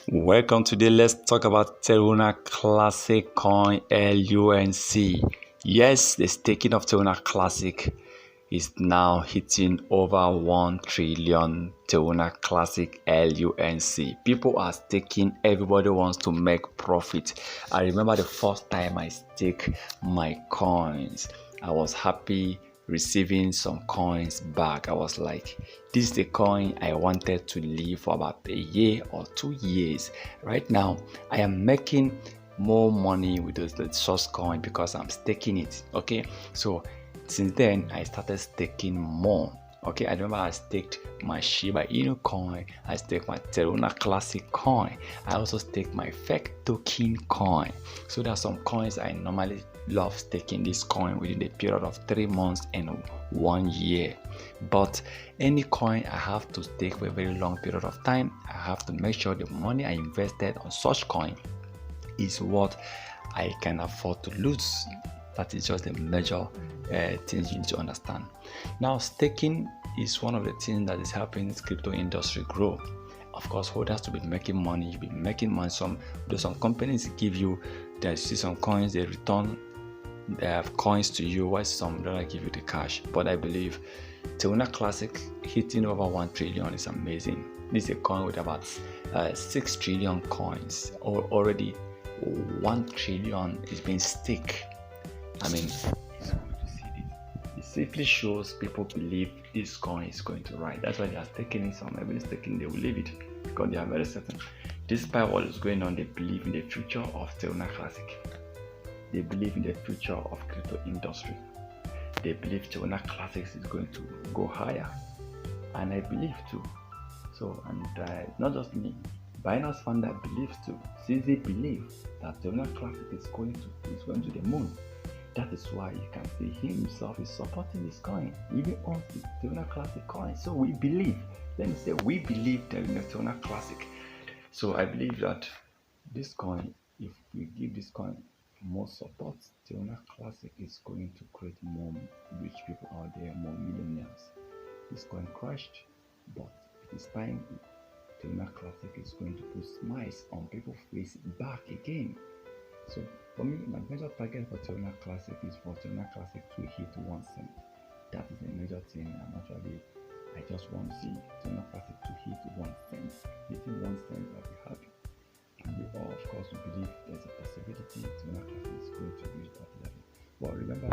Welcome. Today let's talk about Terra Classic Coin LUNC. Yes, the staking of Terra Classic is now hitting over 1 trillion Terra Classic LUNC. People are staking, everybody wants to make profit. I remember the first time I staked my coins, I was happy receiving some coins back. I was like, this is the coin I wanted to live for about a year or 2 years. Right now I am making more money with the source coin because I'm staking it. Okay, so since then I started staking more. Okay, I remember I staked my Shiba Inu coin, I staked my Terra Classic coin, I also staked my fake token coin. So there are some coins I normally love staking this coin within the period of 3 months and 1 year. But any coin I have to stake for a very long period of time, I have to make sure the money I invested on such coin is what I can afford to lose. That is just the major things you need to understand. Now, staking is one of the things that is helping this crypto industry grow. Of course, holders to be making money, you'll be making money. Some companies give you, they see some coins, they return, they have coins to you, while some don't give you the cash. But I believe Terra Classic hitting over 1 trillion is amazing. This is a coin with about 6 trillion coins. Already 1 trillion is being staked. I mean, it's good to see this. It simply shows people believe this coin is going to rise. That's why they are staking it. Some everybody's staking, they will leave it because they are very certain. Despite what is going on, they believe in the future of Terra Classic. They believe in the future of crypto industry. They believe Terra Classics is going to go higher, and I believe too. So, and not just me, Binance founder believes too. Since they believe that Terra Classic is going to the moon, that is why you can see him himself is supporting this coin. He even owns the Terra Classic coin. So we believe. Let me say, we believe that in the Terra Classic. So I believe that this coin, if we give this coin more support, Terra Classic is going to create more rich people out there, more millionaires. This coin crashed, but it is time Terra Classic is going to put smiles on people's face back again. So for me, my major target for Terra Classic is for Terra Classic to hit 1 cent. That is a major thing. I just want to see Terra Classic to hit 1 cent. Hitting 1 cent, I'll be happy. And we all, of course, we believe there's a possibility Terra Classic is going to reach that level. But remember,